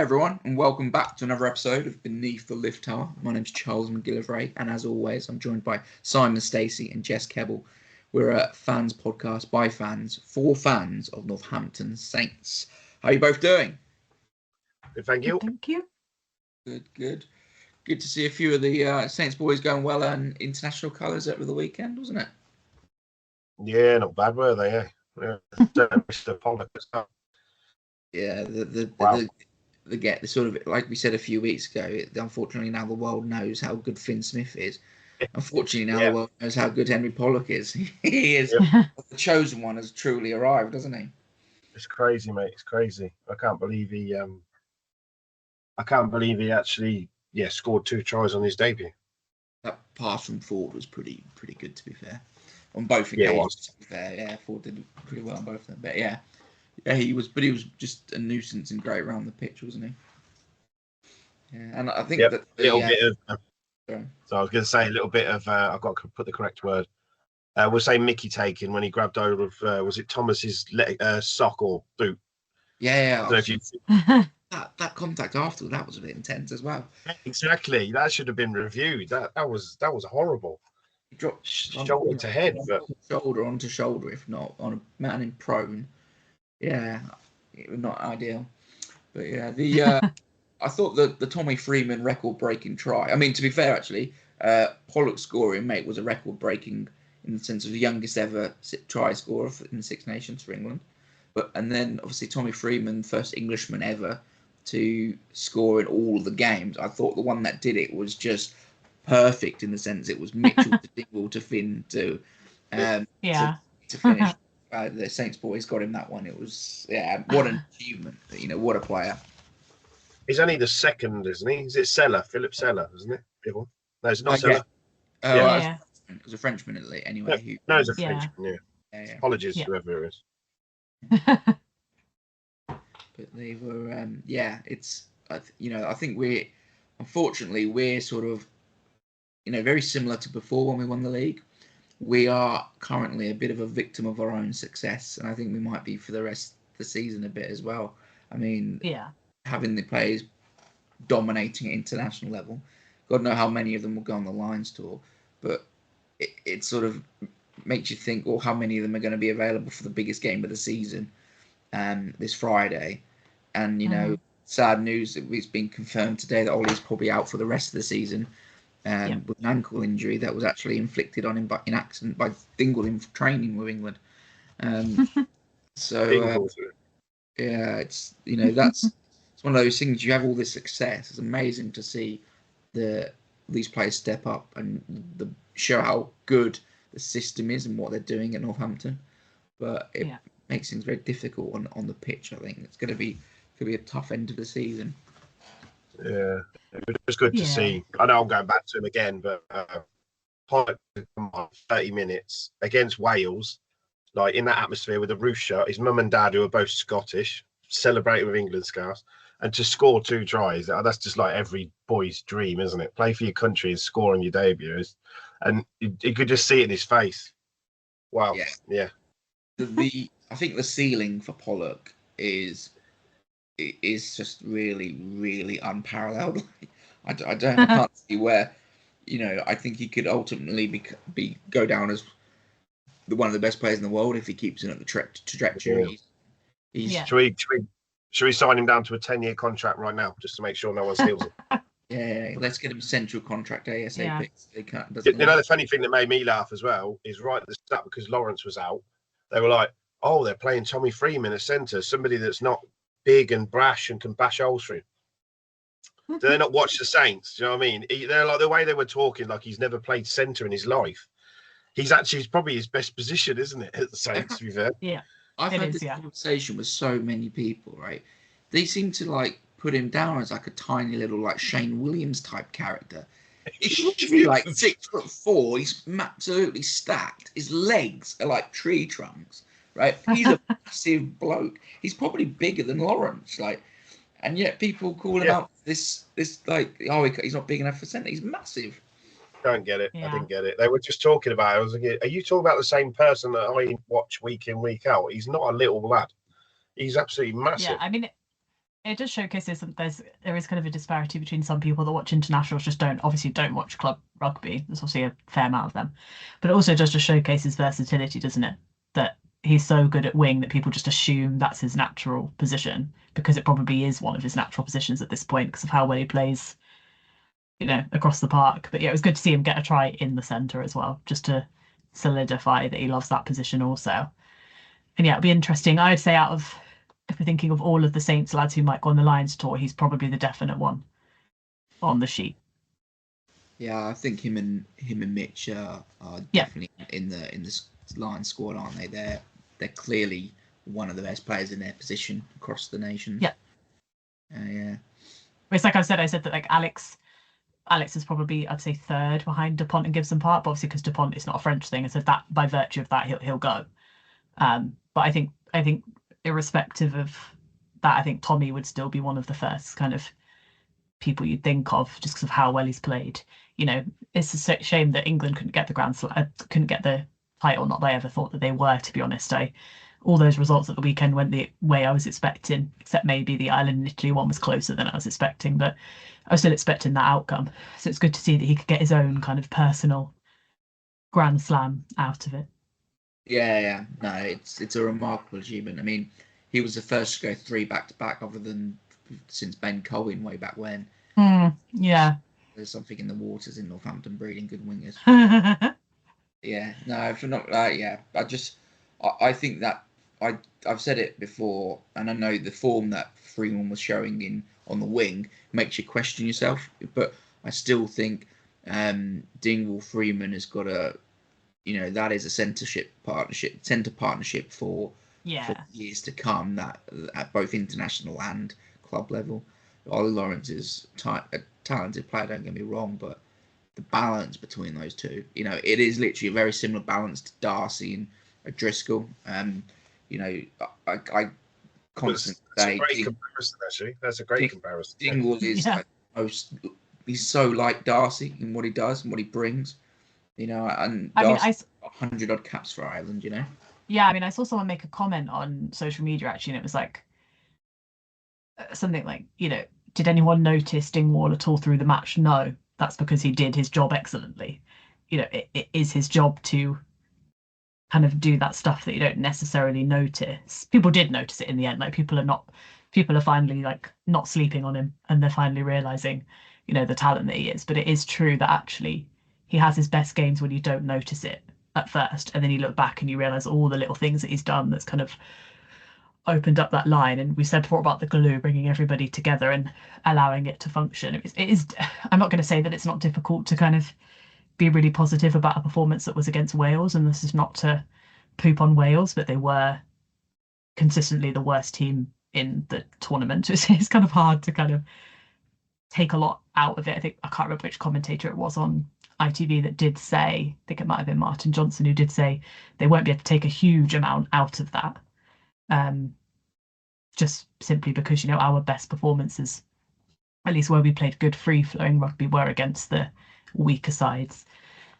everyone, and welcome back to another episode of Beneath the Lift Tower. My name's Charles McGillivray, and as always, I'm joined by Simon Stacey and Jess Kebble. We're a fans podcast by fans for fans of Northampton Saints. How are you both doing? Good, thank you. Thank you. Good. Good to see a few of the Saints boys going well in international colours over the weekend, wasn't it? Yeah, not bad, were they? Yeah, Mr. Pollock as well. Yeah, the sort of, like we said a few weeks ago, unfortunately now the world knows how good Finn Smith is. Unfortunately now the world knows how good Henry Pollock is. He is the chosen one, has truly arrived, doesn't he? It's crazy, mate. It's crazy. I can't believe he actually scored 2 tries on his debut. That pass from Ford was pretty good, to be fair. On both occasions, to be fair. Yeah, Ford did pretty well on both of them. But yeah, he was just a nuisance and great around the pitch, wasn't he? Yeah, and I think that so I was going to say a little bit of. I've got to put the correct word. We'll say Mickey taking when he grabbed hold of was it Thomas's sock or boot? Yeah. That contact after that was a bit intense as well. Exactly, that should have been reviewed. That was horrible. He dropped shoulder to head, but shoulder onto shoulder, if not on a man in prone. Yeah, it was not ideal. But yeah, I thought that the Tommy Freeman record-breaking try. I mean, to be fair, actually, Pollock's scoring, mate, was a record-breaking in the sense of the youngest ever try scorer in the Six Nations for England. And then obviously Tommy Freeman, first Englishman ever to score in all of the games. I thought the one that did it was just perfect in the sense it was Mitchell to Dingle to Finn to finish. The Saints boys got him that one. It was what an achievement. What a player. He's only the second, isn't he? Is it Philip Seller, isn't it? No, it's not Seller. It was a Frenchman anyway. No, it's a Frenchman. Yeah. Apologies to whoever it is. But they were, it's, I think we're sort of, very similar to before when we won the league. We are currently a bit of a victim of our own success, and I think we might be for the rest of the season a bit as well. I mean, having the players dominating at international level, God knows how many of them will go on the Lions tour, but it sort of makes you think, well, how many of them are going to be available for the biggest game of the season this Friday? And, sad news that it's been confirmed today that Ollie's probably out for the rest of the season with an ankle injury that was actually inflicted on him in accident by Dingle in training with England. It's it's one of those things. You have all this success. It's amazing to see these players step up and show how good the system is and what they're doing at Northampton. But it makes things very difficult on the pitch. I think it's going to be a tough end of the season. Yeah, it was good to see. I know I'm going back to him again, but 30 minutes against Wales, like in that atmosphere with a roof shut, his mum and dad, who are both Scottish, celebrating with England scarves, and to score 2 tries, that's just like every boy's dream, isn't it? Play for your country and score on your debut. And you could just see it in his face. Wow. Yeah. I think the ceiling for Pollock is just really, really unparalleled. I can't see where, I think he could ultimately go down as one of the best players in the world if he keeps in at the trajectory. Should we sign him down to a 10-year contract right now, just to make sure no one steals him? Yeah, let's get him central contract ASAP. Yeah. The funny thing that made me laugh as well is right at the start, because Lawrence was out, they were like, oh, they're playing Tommy Freeman as centre, somebody that's not big and brash and can bash holes through. Do they not watch the Saints? Do you know what I mean? They're like, the way they were talking, like he's never played centre in his life. It's probably his best position, isn't it, at the Saints, to be fair? Yeah. I've had this conversation with so many people, right? They seem to put him down as a tiny little Shane Williams type character. He's literally 6'4". He's absolutely stacked. His legs are like tree trunks, right? He's a massive bloke. He's probably bigger than Lawrence, and yet people call him out this he's not big enough for centre. He's massive. Don't get it. I didn't get it. They were just talking about it. I was like, are you talking about the same person that I watch week in, week out? He's not a little lad. He's absolutely massive. Yeah, I mean, it just showcases that there is kind of a disparity between some people that watch internationals just don't watch club rugby. There's obviously a fair amount of them, but it also just shows his versatility, doesn't it? That he's so good at wing that people just assume that's his natural position because it probably is one of his natural positions at this point because of how well he plays, across the park. But yeah, it was good to see him get a try in the centre as well, just to solidify that he loves that position also. And yeah, it'll be interesting. I'd say if we're thinking of all of the Saints lads who might go on the Lions tour, he's probably the definite one on the sheet. Yeah, I think him and Mitch are definitely in the Lions squad, aren't they? They're clearly one of the best players in their position across the nation. Yeah. Yeah. It's like I said that like Alex is probably, I'd say, third behind Dupont and Gibson Park, but obviously because Dupont is not a French thing, and so that by virtue of that he'll go. But I think irrespective of that, I think Tommy would still be one of the first kind of people you'd think of just because of how well he's played. It's a shame that England couldn't get the title. Not that I ever thought that they were, to be honest. All those results at the weekend went the way I was expecting, except maybe the Ireland and Italy one was closer than I was expecting, but I was still expecting that outcome. So it's good to see that he could get his own kind of personal Grand Slam out of it. Yeah. No, it's a remarkable achievement. I mean, he was the first to go 3 back-to-back, other than since Ben Colwyn way back when. Yeah. There's something in the waters in Northampton breeding good wingers. Yeah, no, for not yeah. I think that I've said it before, and I know the form that Freeman was showing on the wing makes you question yourself. But I still think Dingwall Freeman has got that is a centre partnership for years to come. That at both international and club level. Ollie Lawrence is a talented player. Don't get me wrong, but the balance between those two, it is literally a very similar balance to Darcy and O'Driscoll. I constantly say that's a great comparison. Actually, that's a great comparison. Dingwall is he's so like Darcy in what he does and what he brings. And Darcy 100 odd caps for Ireland. Yeah, I mean, I saw someone make a comment on social media actually, and it was like something like, did anyone notice Dingwall at all through the match? No, that's because he did his job excellently. It is his job to kind of do that stuff that you don't necessarily notice. People did notice it in the end. Like people are finally like not sleeping on him, and they're finally realizing, the talent that he is. But it is true that actually he has his best games when you don't notice it at first, and then you look back and you realize all the little things that he's done that's kind of opened up that line. And we said before about the glue, bringing everybody together and allowing it to function. It is. I'm not going to say that it's not difficult to kind of be really positive about a performance that was against Wales, and this is not to poop on Wales, but they were consistently the worst team in the tournament. So it's kind of hard to kind of take a lot out of it. I can't remember which commentator it was on ITV that did say, I think it might have been Martin Johnson, who did say they won't be able to take a huge amount out of that. Just simply because, our best performances, at least where we played good free-flowing rugby, were against the weaker sides.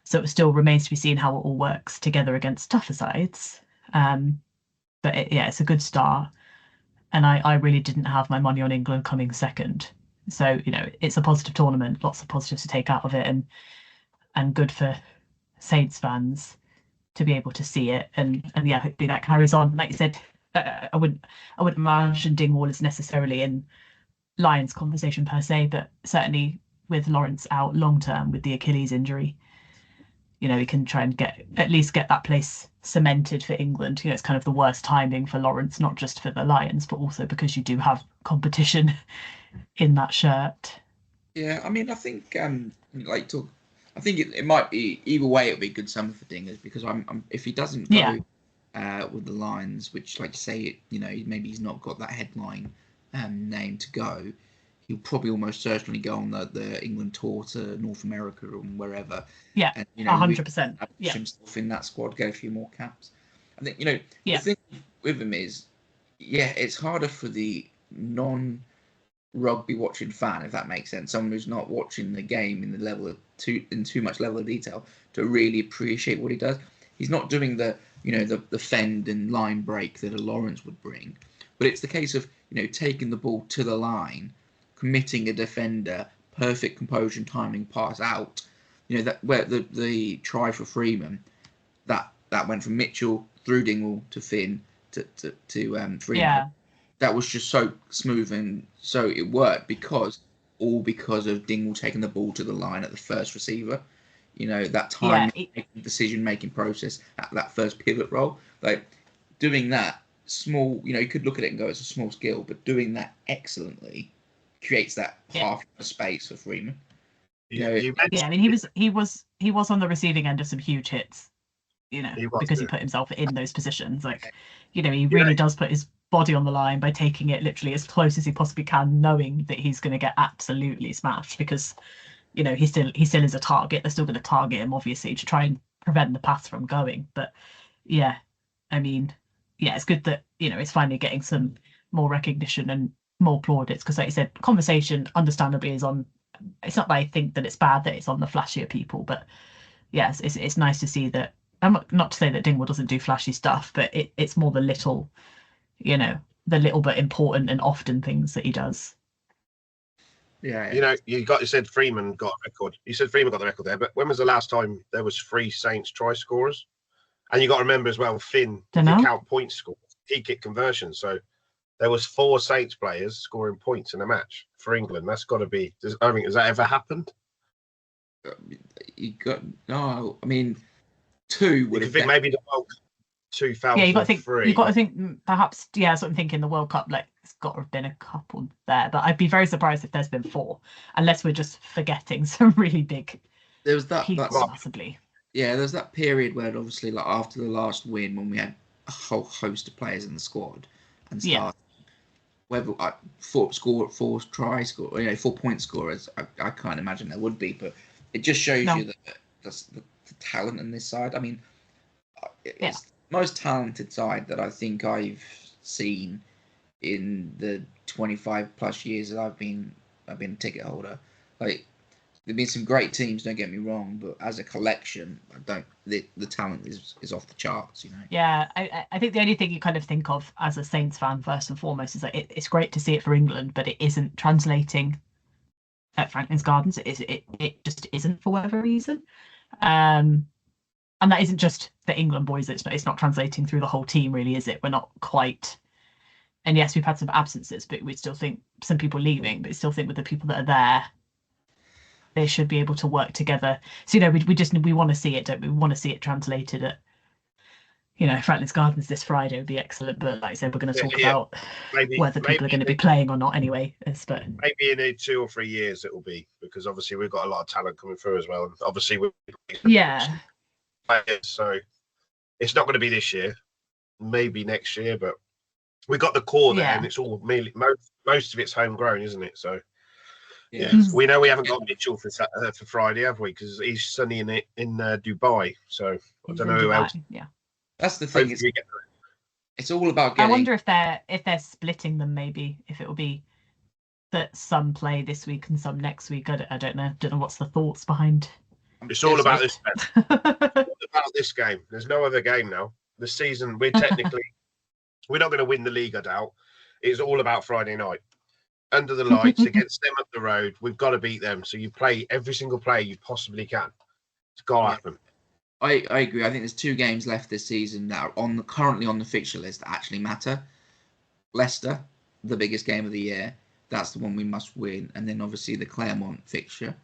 So it still remains to be seen how it all works together against tougher sides. But it's a good start. And I really didn't have my money on England coming second. So, it's a positive tournament, lots of positives to take out of it, and good for Saints fans to be able to see it. And yeah, hopefully that carries on. Like you said, I wouldn't imagine Dingwall is necessarily in Lions conversation per se, but certainly with Lawrence out long term with the Achilles injury, he can try and get that place cemented for England. It's kind of the worst timing for Lawrence, not just for the Lions, but also because you do have competition in that shirt. Yeah, I mean, I think I think it might be either way. It'll be a good summer for Dingers because if he doesn't go with the Lions, which, like you say, maybe he's not got that headline name to go, he'll probably almost certainly go on the England tour to North America or wherever. Yeah, and 100%. Push himself in that squad, get a few more caps. I think the thing with him is, it's harder for the non-rugby watching fan, if that makes sense, someone who's not watching the game in too much level of detail, to really appreciate what he does. He's not doing the fend and line break that a Lawrence would bring, but it's the case of taking the ball to the line, committing a defender, perfect composure and timing pass out. That where the try for Freeman, that went from Mitchell through Dingwall to Finn to Freeman. Yeah. That was just so smooth, and so it worked because of Dingwall taking the ball to the line at the first receiver. That time decision-making process at that first pivot role. Like, doing that small, you could look at it and go, it's a small skill, but doing that excellently creates that half a space for Freeman. I mean, he was on the receiving end of some huge hits, because he put himself in those positions. Like, he really does put his body on the line by taking it literally as close as he possibly can, knowing that he's going to get absolutely smashed because, he still is a target. They're still going to target him, obviously, to try and prevent the pass from going. But yeah, I mean, it's good that, it's finally getting some more recognition and more plaudits because, like you said, conversation understandably is on. It's not that I think that it's bad that it's on the flashier people, but yes, it's nice to see that. I'm not to say that Dingwall doesn't do flashy stuff, but it's more the little, the little but important and often things that he does. Yeah. You said Freeman got a record. You said Freeman got the record there, but when was the last time there was 3 Saints try scorers? And you got to remember as well, Finn, if you count points scored, he kick conversions. So there was 4 Saints players scoring points in a match for England. That's got to be. Has that ever happened? No. I mean, 2 would have. Think maybe the World Cup 2003. Yeah, you got to think. Perhaps, that's what I'm thinking. The World Cup, like, it's got to have been a couple there, but I'd be very surprised if there's been 4, unless we're just forgetting some really big. There was that possibly. Yeah, there's that period where obviously, like, after the last win, when we had a whole host of players in the squad and started, whether 4 point scorers, I can't imagine there would be, but it just shows you that the talent on this side. I mean, it's the most talented side that I think I've seen in the 25 plus years that I've been a ticket holder. Like, there've been some great teams, don't get me wrong, but as a collection, the talent is off the charts, Yeah, I think the only thing you kind of think of as a Saints fan first and foremost is that it's great to see it for England, but it isn't translating at Franklin's Gardens. It just isn't for whatever reason. And that isn't just the England boys. It's not translating through the whole team, really, is it? We're not quite. And yes, we've had some absences, but we still think some people leaving, but we still think with the people that are there, they should be able to work together. So, we want to see it, don't we? We want to see it translated at, Franklin's Gardens this Friday would be excellent. But like I said, we're going to talk about whether people are going to be playing or not anyway. But maybe in 2 or 3 years it will be, because obviously we've got a lot of talent coming through as well. And obviously so it's not going to be this year, maybe next year, but we got the core there, and it's all most of it's homegrown, isn't it? So we know we haven't got Mitchell for Friday, have we? Because he's sunny in Dubai, so I don't know who else. Yeah, that's the thing. It's all about getting. I wonder if they're splitting them. Maybe if it will be that some play this week and some next week. I don't know. Don't know what's the thoughts behind. It's all about this. All about this game. There's no other game now. The season, we're not going to win the league, I doubt. It's all about Friday night under the lights against them up the road. We've got to beat them. So you play every single play you possibly can. It's got to happen. I agree. I think there's 2 games left this season that are currently on the fixture list that actually matter. Leicester, the biggest game of the year. That's the one we must win. And then obviously the Claremont fixture.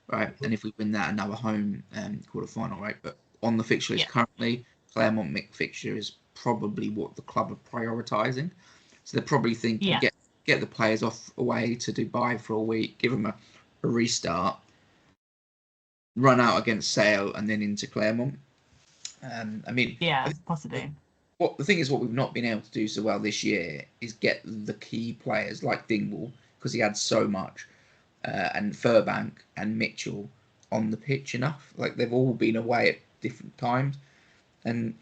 Right, and if we win that, another home quarter-final, right? But on the fixture list currently, Claremont fixture is probably what the club are prioritising. So they're probably thinking, get the players away to Dubai for a week, give them a restart, run out against Sale, and then into Claremont. Possibly. The thing is, what we've not been able to do so well this year is get the key players like Dingwall, because he had so much. And Furbank and Mitchell on the pitch enough. Like, they've all been away at different times, and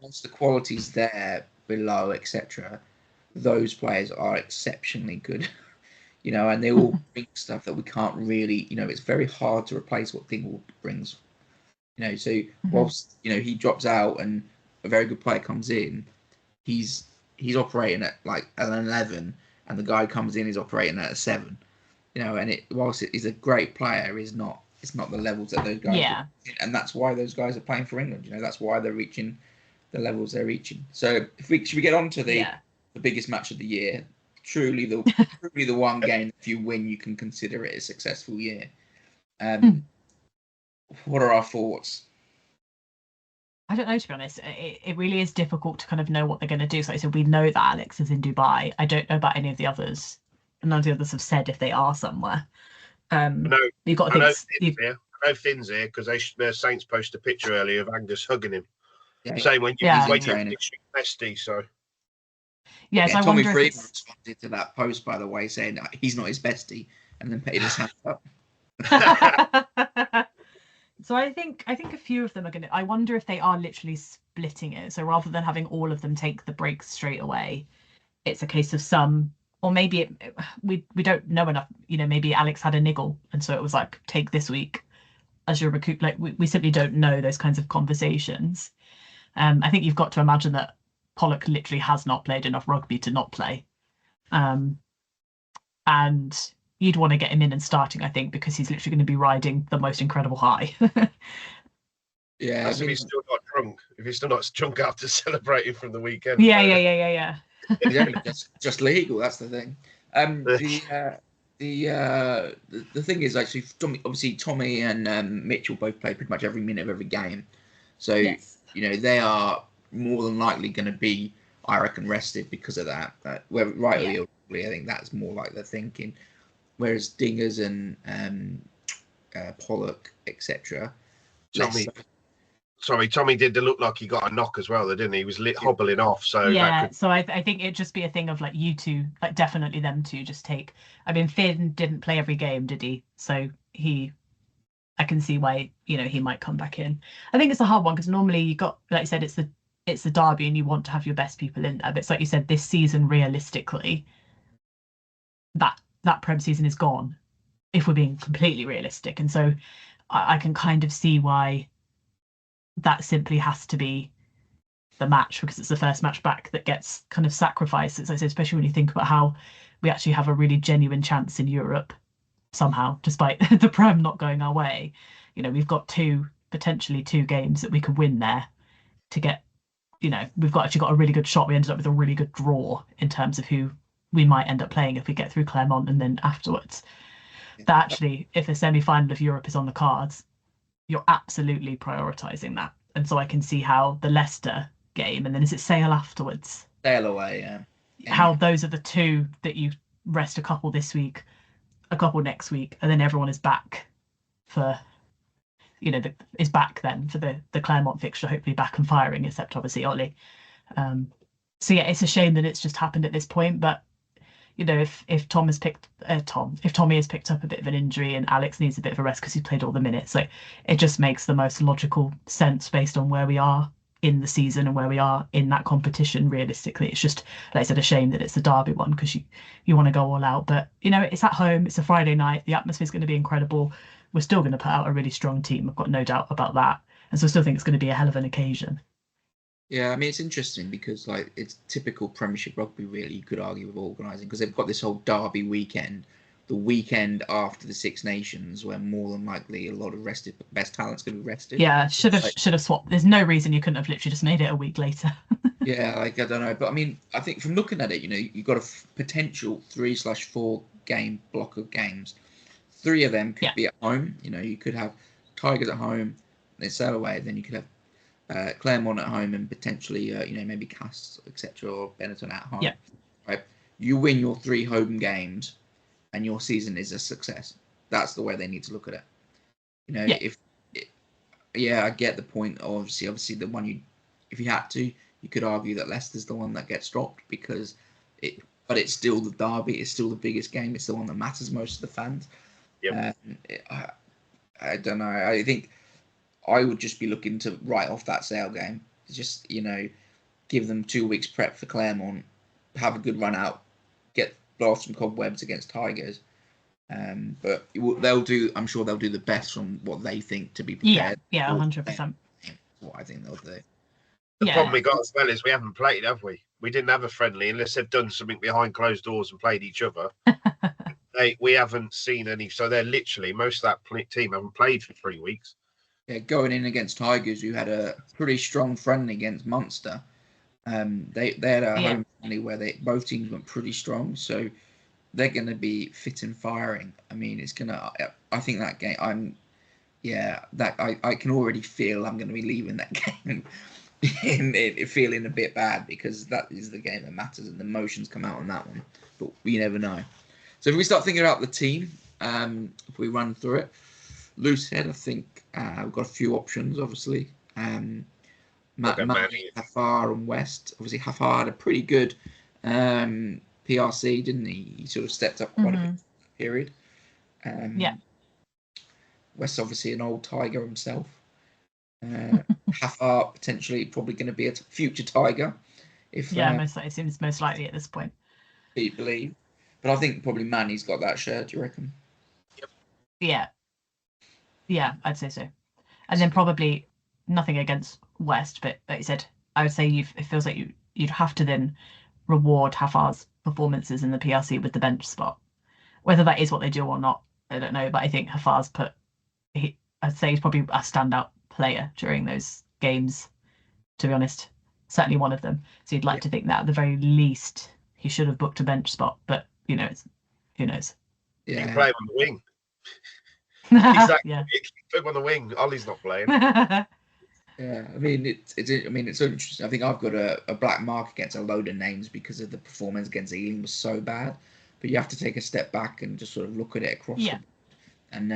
once the quality's there below, etc., those players are exceptionally good. And they all bring stuff that we can't really. It's very hard to replace what Dingwall brings. So whilst he drops out and a very good player comes in, he's operating at like an 11. and the guy comes in, is operating at a 7. And whilst it is a great player, it's not the levels that those guys are, and that's why those guys are playing for England. That's why they're reaching the levels they're reaching. So should we get on to the biggest match of the year? Truly the one game, if you win, you can consider it a successful year. What are our thoughts? I don't know, to be honest. It really is difficult to kind of know what they're going to do. So I said, we know that Alex is in Dubai. I don't know about any of the others. None of the others have said if they are somewhere. You've got to think. I know Finn's here because the Saints posted a picture earlier of Angus hugging him. Yeah, saying when you bestie, so. Yeah, so I Tommy wonder Freeman responded to that post, by the way, saying he's not his bestie, and then put his hand up. So I think a few of them are going to. I wonder if they are literally splitting it. So rather than having all of them take the breaks straight away, it's a case of some, or maybe we don't know enough. Maybe Alex had a niggle, and so it was like, take this week as your recoup. Like we simply don't know those kinds of conversations. I think you've got to imagine that Pollock literally has not played enough rugby to not play, and you'd want to get him in and starting, I think, because he's literally going to be riding the most incredible high. Yeah, if he's still not drunk. If he's still not drunk after celebrating from the weekend. Yeah. just legal. That's the thing. The thing is, actually, Tommy and Mitchell both play pretty much every minute of every game, so they are more than likely going to be, I reckon, rested because of that. Whether rightly or wrongly, I think that's more like the thinking. Whereas Dingers and Pollock, etc. Tommy did look like he got a knock as well, didn't he? He was hobbling off. So so I think it'd just be a thing of like you two, like definitely them two, just take. I mean, Finn didn't play every game, did he? So I can see why he might come back in. I think it's a hard one because normally you got, like you said, it's the derby and you want to have your best people in there. But it's like you said, this season realistically, that Prem season is gone, if we're being completely realistic. And so I can kind of see why that simply has to be the match, because it's the first match back that gets kind of sacrificed, as I said, especially when you think about how we actually have a really genuine chance in Europe somehow, despite the Prem not going our way. We've got potentially two games that we could win there to get, we've actually got a really good shot. We ended up with a really good draw in terms of who we might end up playing if we get through Clermont and then afterwards. That actually, if a semi-final of Europe is on the cards, you're absolutely prioritising that. And so I can see how the Leicester game, and then is it Sale afterwards? Sale away, yeah. How those are the two that you rest a couple this week, a couple next week, and then everyone is back for, is back then for the Clermont fixture, hopefully back and firing, except obviously Ollie. So yeah, it's a shame that it's just happened at this point, but if Tommy has picked up a bit of an injury and Alex needs a bit of a rest because he's played all the minutes, so it just makes the most logical sense based on where we are in the season and where we are in that competition. Realistically, it's just, like I said, a shame that it's the derby one because you want to go all out, but it's at home, it's a Friday night, the atmosphere is going to be incredible. We're still going to put out a really strong team, I've got no doubt about that, and so I still think it's going to be a hell of an occasion. Yeah, I mean, it's interesting because it's typical Premiership rugby, really, you could argue, with organising, because they've got this whole derby weekend, the weekend after the Six Nations, where more than likely a lot of best talent's going to be rested. Yeah, should have swapped. There's no reason you couldn't have literally just made it a week later. Yeah, I don't know, but I mean, I think from looking at it, you've got a potential 3/4 game block of games. 3 of them could be at home. You could have Tigers at home, they sail away, then you could have Clermont at home and potentially, maybe Cass, etc., or Benetton at home. Yeah. Right. You win your 3 home games, and your season is a success. That's the way they need to look at it. I get the point. Obviously, the one if you had to, you could argue that Leicester's the one that gets dropped because but it's still the derby. It's still the biggest game. It's the one that matters most to the fans. Yep. I don't know. I think I would just be looking to write off that Sale game. Just, give them 2 weeks prep for Clermont, have a good run out, blow off some cobwebs against Tigers. But I'm sure they'll do the best from what they think to be prepared. Yeah, 100%. That's what I think they'll do. The problem we got as well is we haven't played, have we? We didn't have a friendly unless they've done something behind closed doors and played each other. We haven't seen any. So they're literally, most of that team haven't played for 3 weeks. Yeah, going in against Tigers, who had a pretty strong friendly against Munster. They had a home friendly where both teams went pretty strong. So they're going to be fit and firing. I mean, it's going to. I think that game. I can already feel I'm going to be leaving that game feeling a bit bad, because that is the game that matters and the emotions come out on that one. But you never know. So if we start thinking about the team, if we run through it, loose head, I think we've got a few options. Obviously, Hafar and West. Obviously, Hafar had a pretty good PRC, didn't he? He sort of stepped up quite a bit in that period. West, obviously, an old Tiger himself. Hafar potentially probably going to be a future Tiger. If it seems most likely at this point. You believe, but I think probably Manny's got that shirt. Do you reckon? Yep. Yeah, I'd say so. And then probably nothing against West, but like you said, I would say it feels like you'd have to then reward Hafar's performances in the PRC with the bench spot. Whether that is what they do or not, I don't know. But I think Hafar's I'd say he's probably a standout player during those games, to be honest. Certainly one of them. So you'd like to think that at the very least he should have booked a bench spot, but who knows? Yeah. You can play him on the wing. Exactly. Put him on the wing. Ollie's not playing. Yeah, I mean it's so interesting. I think I've got a black mark against a load of names because of the performance against Ealing was so bad. But you have to take a step back and just sort of look at it across. And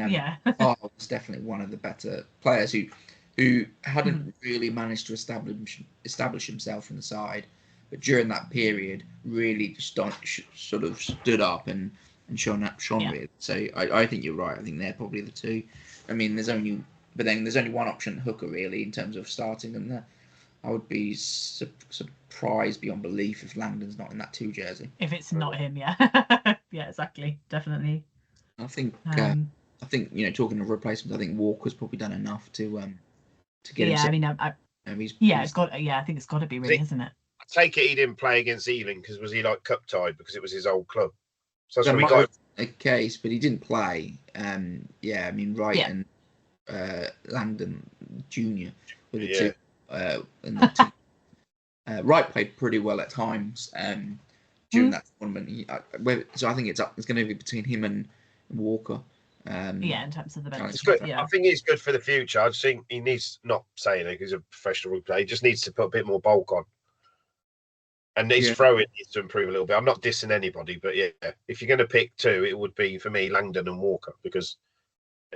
Carl was definitely one of the better players who hadn't really managed to establish himself in the side, but during that period really just sort of stood up and shone with. So I think you're right. I think they're probably the two. I mean, there's only one option, hooker, really, in terms of starting them there. I would be surprised beyond belief if Langdon's not in that 2 jersey. If it's not him, yeah, exactly, definitely. I think talking of replacements, I think Walker's probably done enough to get. Yeah, I mean, I think it's got to be, really, isn't it? I take it he didn't play against Ealing was he like cup tied because it was his old club? So that's what we got. A case, but he didn't play. I mean, Wright and Langdon Jr. were the two. In the team. Wright played pretty well at times during that tournament. So I think it's going to be between him and Walker. In terms of the bench. It's good. I think it's good for the future. I just think he needs, not saying it, he's a professional rugby player, he just needs to put a bit more bulk on. And his throwing needs to improve a little bit. I'm not dissing anybody, but if you're going to pick two, it would be, for me, Langdon and Walker, because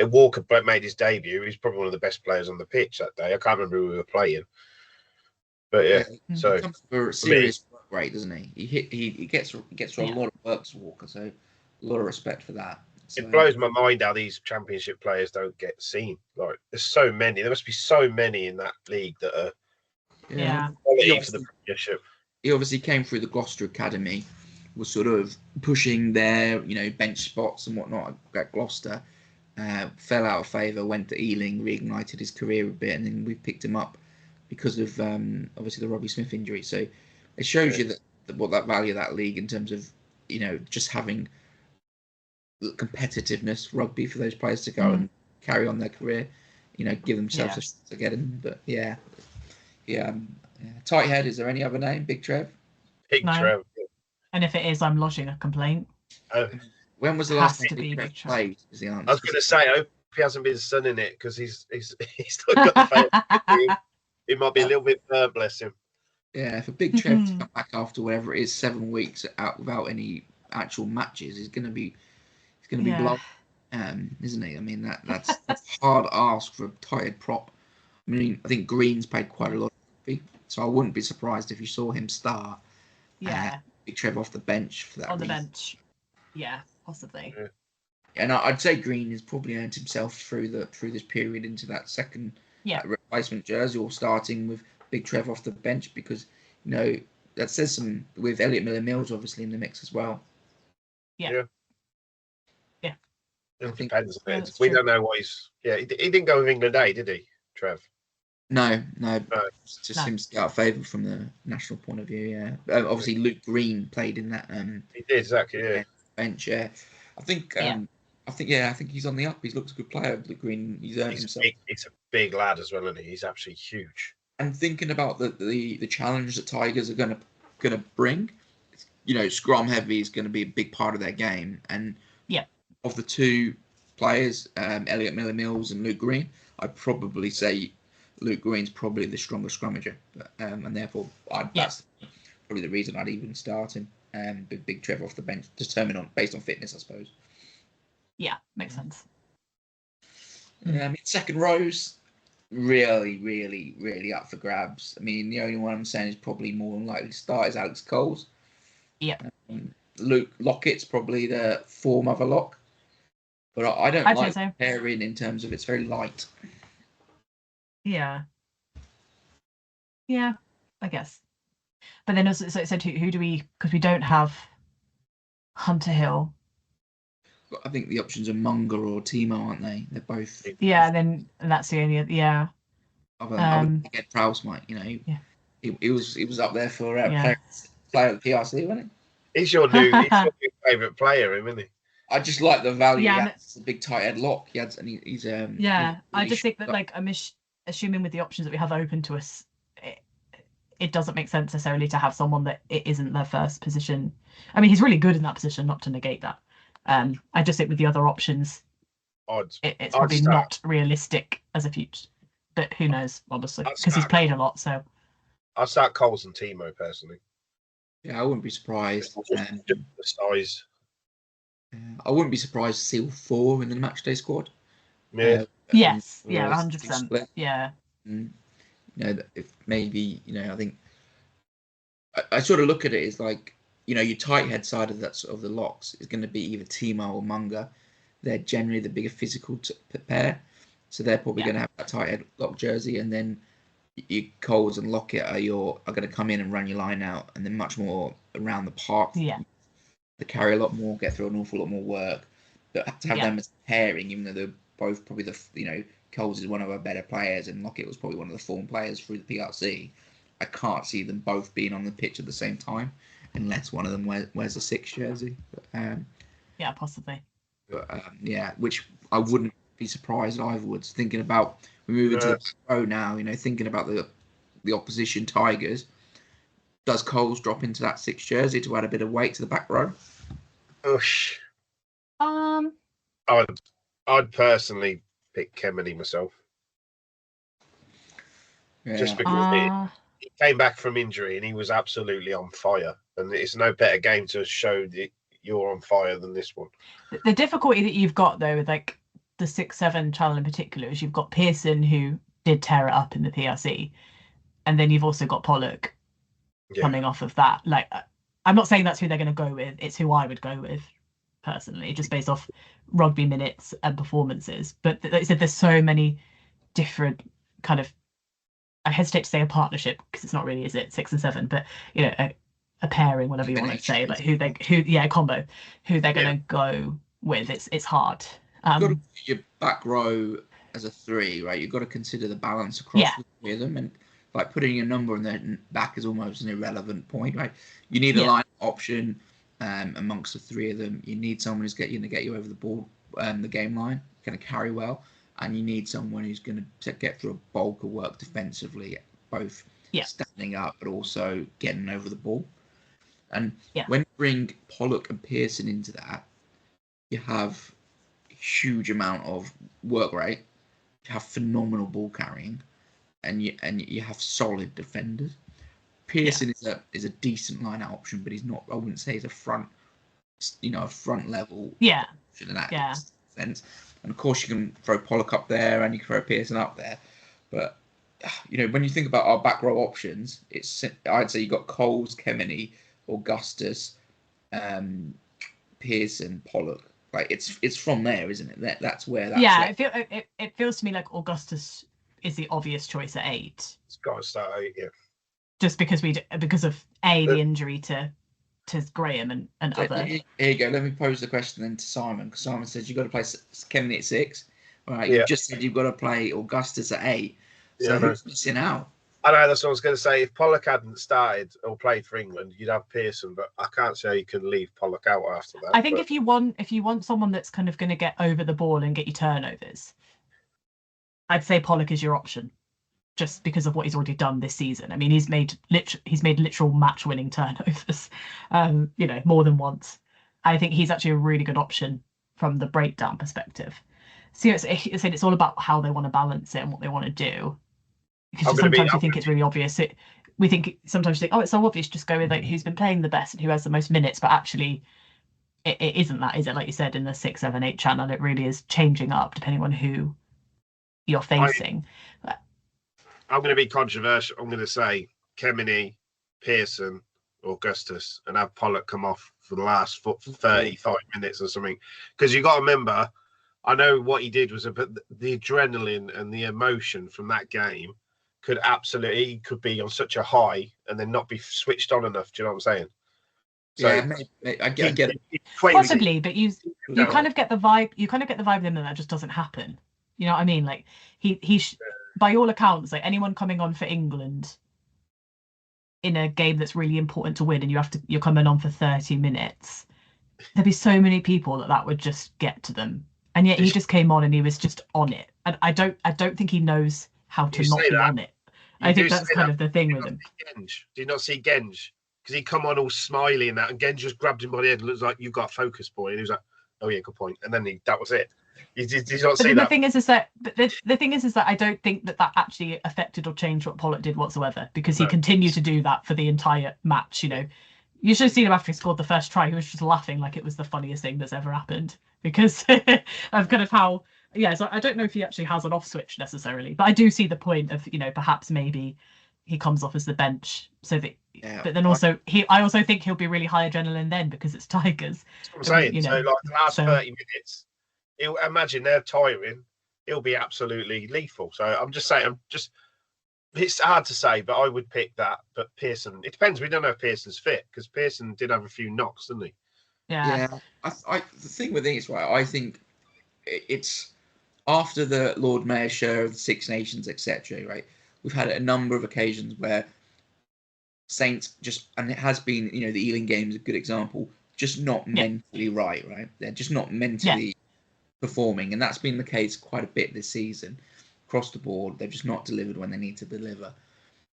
Walker made his debut. He's probably one of the best players on the pitch that day. I can't remember who we were playing. But so he comes for a serious work rate, doesn't he? He gets for a lot of work to Walker, so a lot of respect for that. So, it blows my mind how these championship players don't get seen. Like, there's so many. There must be so many in that league that are quality for the Premiership. He obviously came through the Gloucester Academy, was sort of pushing their bench spots and whatnot at Gloucester. Fell out of favour, went to Ealing, reignited his career a bit, and then we picked him up because of obviously the Robbie Smith injury. So it shows you what that value of that league in terms of just having competitiveness rugby for those players to go and carry on their career, give themselves a shot to get in. But tight head. Is there any other name? Big Trev. Trev. And if it is, I'm lodging a complaint. When was the last time Big Trev played? Is the answer. I was going to say, I hope he hasn't been sunning it because he's still got the face. It might be a little bit bless him. Yeah, for Big Trev to come back after whatever it is, 7 weeks out without any actual matches, he's going to be blown, isn't he? I mean, that's a hard ask for a tired prop. I mean, I think Green's played quite a lot of rugby, so I wouldn't be surprised if you saw him start. Big Trev off the bench for that. On the bench, possibly. Yeah. And I'd say Green has probably earned himself through this period into that second replacement jersey, or starting with Big Trev off the bench, because that says some, with Elliot Miller-Mills obviously in the mix as well. Yeah. It depends a bit. We don't know what he's. Yeah, he didn't go with England A, did he, Trev? No, No. just No. seems to get out of favour from the national point of view. Yeah, obviously Luke Green played in that. He did exactly. Yeah. Bench. Yeah, I think. Yeah. I think he's on the up. He looks a good player. Luke Green. He's earned himself. He's a big lad as well, isn't he? He's absolutely huge. And thinking about the challenge that Tigers are gonna bring, scrum heavy is going to be a big part of their game. And of the two players, Elliot Miller-Mills and Luke Green, I'd probably say Luke Green's probably the stronger scrummager, and therefore that's probably the reason I'd even start him. Big Trevor off the bench, based on fitness, I suppose. Yeah, makes sense. Second rows, really, really, really up for grabs. I mean, the only one I'm saying is probably more than likely to start is Alex Coles. Yeah. Luke Lockett's probably the form of a lock, but I don't like pairing in terms of it's very light. Yeah. Yeah, I guess. But then also, so who do we? Because we don't have Hunter Hill. I think the options are Munger or Timo, aren't they? They're both. Yeah, and that's the only. Yeah. I would get Prowse, Mike. He was up there for player of the PRC, wasn't he? He's your new favourite player, isn't he? I just like the value. Yeah, it's a big tight head lock. He's I just think that I'm assuming with the options that we have open to us, it doesn't make sense necessarily to have someone that it isn't their first position. I mean, he's really good in that position, not to negate that. I just think with the other options, it's probably not realistic as a future. But who knows, obviously, because he's played a lot. So I'd start Coles and Timo personally. Yeah, I wouldn't be surprised. The size. I wouldn't be surprised to see all four in the matchday squad. Yeah. Yes. Yeah. 100%. Yeah. If maybe I think I sort of look at it as like your tight head side of the locks is going to be either Timo or Munger. They're generally the bigger physical pair, so they're probably going to have that tight head lock jersey, and then your Coles and Lockett are going to come in and run your line out, and then much more around the park. Yeah. They carry a lot more, get through an awful lot more work. But to have them as pairing, even though they're both probably Coles is one of our better players, and Lockett was probably one of the form players through the PRC. I can't see them both being on the pitch at the same time, unless one of them wears a 6 jersey. But, yeah, possibly. But, which I wouldn't be surprised either. Thinking about we move into the back row now, thinking about the opposition Tigers. Does Coles drop into that 6 jersey to add a bit of weight to the back row? Ush. I'd personally pick Kennedy myself. Yeah. Just because he came back from injury and he was absolutely on fire, and it's no better game to show that you're on fire than this one. The difficulty that you've got though with like the 6-7 channel in particular is you've got Pearson who did tear it up in the PRC, and then you've also got Pollock coming off of that. Like, I'm not saying that's who they're going to go with. It's who I would go with personally, just based off rugby minutes and performances. But like I said, there's so many different kind of, I hesitate to say a partnership because it's not really, is it 6 and 7? But a pairing, whatever you want to say, like a combo, who they're going to go with. It's hard. You've got to put your back row as a 3, right? You've got to consider the balance across the 3 of them, and like putting a number on their back is almost an irrelevant point, right? You need a line option amongst the 3 of them. You need someone who's going to get you over the ball, the game line, going to carry well, and you need someone who's going to get through a bulk of work defensively, both standing up but also getting over the ball. And when you bring Pollock and Pearson into that, you have a huge amount of work rate, you have phenomenal ball carrying, and you have solid defenders. Pearson is a decent line out option, but he's not. I wouldn't say he's a front level. Yeah. In that sense, and of course you can throw Pollock up there and you can throw Pearson up there, but when you think about our back row options, I'd say you got Coles, Kemeny, Augustus, Pearson, Pollock. Like it's from there, isn't it? That's where. It feels to me like Augustus is the obvious choice at 8. It's got to start 8, yeah. Just because of the injury to Graham and other. Here you go. Let me pose the question then to Simon, because Simon says you've got to play Kemeny at 6. All right, you've just said you've got to play Augustus at 8. So who's missing out? I know, that's what I was going to say. If Pollock hadn't started or played for England, you'd have Pearson, but I can't say you can leave Pollock out after that. I think if you want someone that's kind of going to get over the ball and get you turnovers, I'd say Pollock is your option, just because of what he's already done this season. I mean, he's made literal match-winning turnovers, more than once. I think he's actually a really good option from the breakdown perspective. So it's all about how they want to balance it and what they want to do. Because sometimes we think it's really obvious. Sometimes you think, oh, it's so obvious. Just go with who's been playing the best and who has the most minutes. But actually, it isn't that, is it? Like you said in the 6, 7, 8 channel, it really is changing up depending on who you're facing. I'm going to be controversial. I'm going to say Kemeny, Pearson, Augustus, and have Pollock come off for the last 35 minutes or something. Because you got to remember, I know what he did was the adrenaline and the emotion from that game could be on such a high and then not be switched on enough. Do you know what I'm saying? So, yeah, I get it. Possibly, but you kind of get the vibe. You kind of get the vibe of him that just doesn't happen. You know what I mean? Like he by all accounts, like anyone coming on for England in a game that's really important to win, and you're coming on for 30 minutes. There'd be so many people that would just get to them, and yet he just came on and he was just on it. And I don't think he knows how to not be on it. I think that's kind of the thing with him. Do you not see Genge? Because he come on all smiley and that, and Genge just grabbed him by the head and looks like, "You've got a focus, boy." And he was like, "Oh yeah, good point." And then that was it. Did not see that. The thing is that I don't think that actually affected or changed what Pollock did whatsoever, because he continued to do that for the entire match. You should have seen him after he scored the first try. He was just laughing like it was the funniest thing that's ever happened, because of kind of how. Yeah, so I don't know if he actually has an off switch necessarily, but I do see the point of perhaps maybe he comes off as the bench so that. Yeah, but then also I also think he'll be really high adrenaline then because it's Tigers. That's what I'm saying. So like the last 30 minutes, imagine they're tiring. He'll be absolutely lethal. So I'm just saying, it's hard to say, but I would pick that. But Pearson, it depends. We don't know if Pearson's fit, because Pearson did have a few knocks, didn't he? Yeah. The thing with this, right? I think it's after the Lord Mayor share of the Six Nations, etc. Right? We've had a number of occasions where Saints and it has been, the Ealing game is a good example, just not mentally right? They're just not mentally performing, and that's been the case quite a bit this season. Across the board, they've just not delivered when they need to deliver.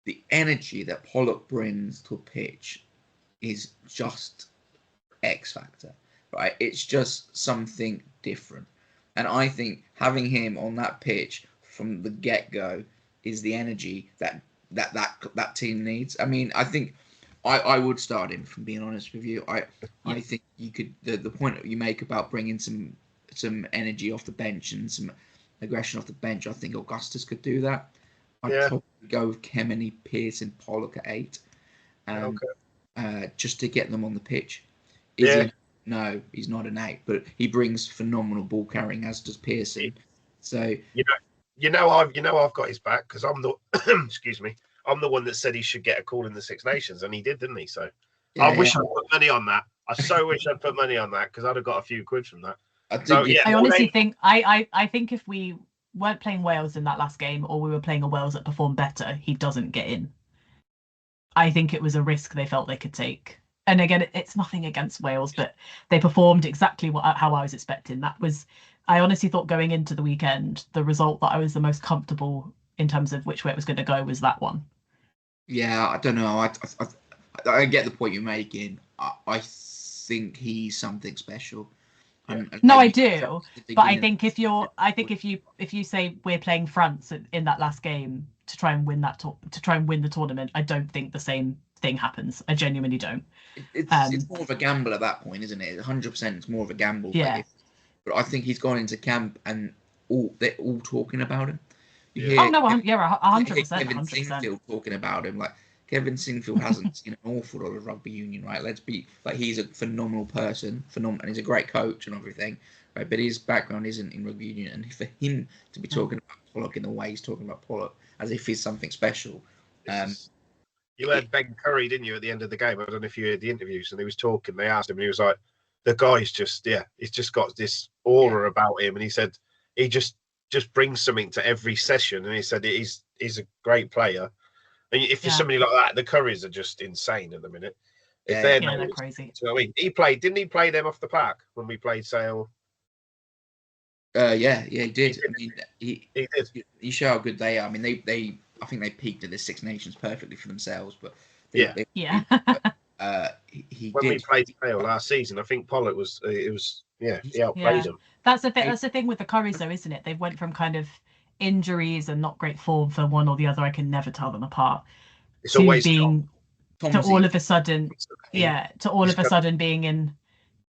The energy that Pollock brings to a pitch is just X factor, right? It's just something different. And I think having him on that pitch from the get-go is the energy that team needs. I mean, I think I would start him, from being honest with you. I think you could, the point that you make about bringing some energy off the bench and some aggression off the bench, I think Augustus could do that. I'd probably go with Kemeny, Pearson, Pollock at 8, just to get them on the pitch. No, he's not an 8, but he brings phenomenal ball carrying, as does Pearson. So I've got his back, because I'm the excuse me, I'm the one that said he should get a call in the Six Nations, and he did, didn't he? So I wish I'd put money on that. I so wish I'd put money on that, because I'd have got a few quid from that. I honestly think I think if we weren't playing Wales in that last game, or we were playing a Wales that performed better, he doesn't get in. I think it was a risk they felt they could take. And again, it's nothing against Wales, but they performed exactly how I was expecting. I honestly thought going into the weekend, the result that I was the most comfortable in terms of which way it was going to go was that one. Yeah, I don't know. I get the point you're making. I think he's something special. No, I do. But I think if you say we're playing France in that last game to try and win the tournament, I don't think the same thing happens. I genuinely don't. It's more of a gamble at that point, isn't it? 100%. It's more of a gamble. Yeah. But I think he's gone into camp and they're all talking about him. You hear 100%. Kevin Singfield talking about him. Like, Kevin Singfield hasn't seen an awful lot of rugby union, right? Let's be like, he's a phenomenal person, and he's a great coach and everything, right? But his background isn't in rugby union, and for him to be talking about Pollock in the way he's talking about Pollock as if he's something special. You heard Ben Curry, didn't you, at the end of the game? I don't know if you heard the interviews, and he was talking. They asked him, and he was like, "The guy's he's just got this aura about him," and he said he just brings something to every session, and he said he's is a great player. And if there's somebody like that, the Currys are just insane at the minute. If they're crazy. You know what I mean? Didn't he play them off the park when we played Sale? Yeah, he did. I mean, he did. You show how good they are. I mean, I think they peaked at the Six Nations perfectly for themselves. But he did. When we played Sale last season, I think Pollock was. He outplayed them. That's the thing with the Currys, though, isn't it? They went from kind of injuries and not great form for one or the other. I can never tell them apart. It's always being to all of a sudden being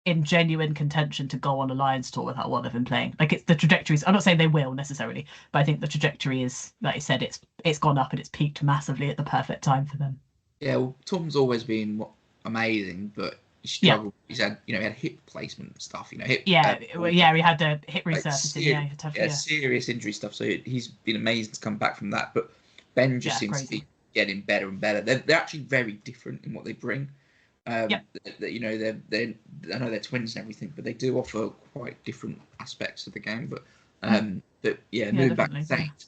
in genuine contention to go on a Lions tour without one of them playing. Like, it's the trajectories. I'm not saying they will necessarily, but I think the trajectory is, like I said, it's gone up and it's peaked massively at the perfect time for them. Yeah, well, Tom's always been amazing, but he struggled. He's had, he had hip replacement stuff. He had the hip resurfacing. Serious injury stuff. So he's been amazing to come back from that. But Ben just seems to be getting better and better. They're actually very different in what they bring. I know they're twins and everything, but they do offer quite different aspects of the game. But moving back to Saints,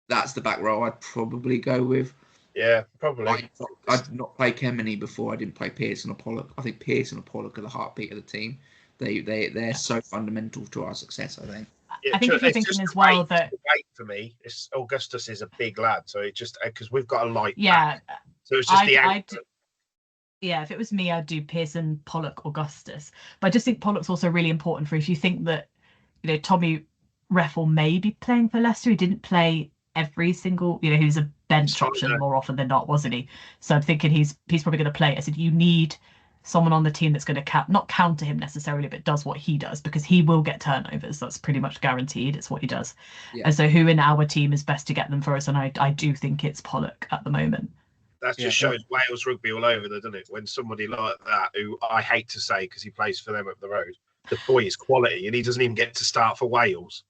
that's the back row I'd probably go with. Yeah, probably. I'd not play Kemeny before I didn't play Pearson or Pollock. I think Pearson or Pollock are the heartbeat of the team. They're so fundamental to our success, I think. I think if you're thinking as well that for me, it's Augustus is a big lad, so it just because we've got a light. Yeah. Back. So it's just if it was me, I'd do Pearson, Pollock, Augustus. But I just think Pollock's also really important for if you think that, Tommy Reffell may be playing for Leicester. He didn't play every single, he was a bench option more often than not, wasn't he? So I'm thinking he's probably going to play. I said you need someone on the team that's going to not counter him necessarily, but does what he does, because he will get turnovers. That's pretty much guaranteed. It's what he does. Yeah. And so who in our team is best to get them for us? And I do think it's Pollock at the moment. That just shows Wales rugby all over there, doesn't it? When somebody like that, who I hate to say because he plays for them up the road, the boy is quality and he doesn't even get to start for Wales.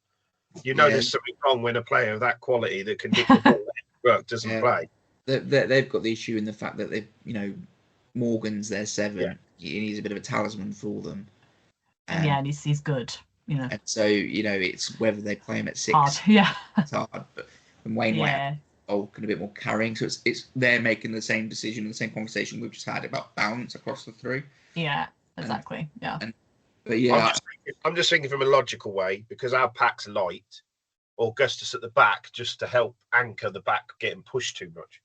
There's something wrong when a player of that quality that can hit the ball work doesn't play. They've got the issue in the fact that they've, Morgan's their 7. Yeah. He needs a bit of a talisman for them. And he's good, And so, it's whether they play him at 6. Hard. Yeah. It's hard. But when Wayne White can a bit more carrying. So it's they're making the same decision, the same conversation we've just had about balance across the 3. Yeah, exactly. I'm just thinking from a logical way, because our pack's light, Augustus at the back just to help anchor the back getting pushed too much.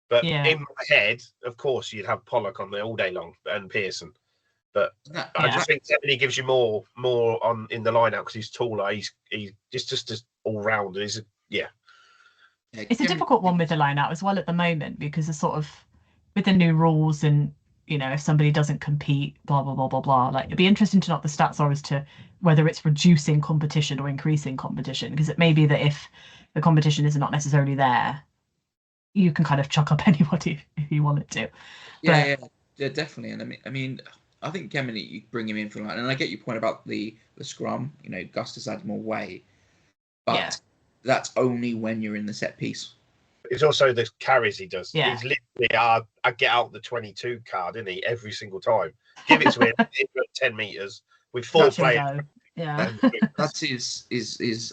But in my head, of course, you'd have Pollock on there all day long and Pearson. But I just think Kemeny gives you more on in the lineup because he's taller. He's just all round. It's a difficult one with the lineup as well at the moment, because it's sort of with the new rules and if somebody doesn't compete, blah blah blah blah blah. Like, it'd be interesting to know what the stats are as to whether it's reducing competition or increasing competition, because it may be that if the competition is not necessarily there, you can kind of chuck up anybody if you wanted to. Yeah, definitely. And I mean, I think Kemeny, you bring him in for and I get your point about the scrum. Gustus had more weight, but that's only when you're in the set piece. It's also the carries he does. Yeah. He's literally I get out the 22 card, isn't he? Every single time. Give it to him at 10 meters with 4 players. Yeah. That's his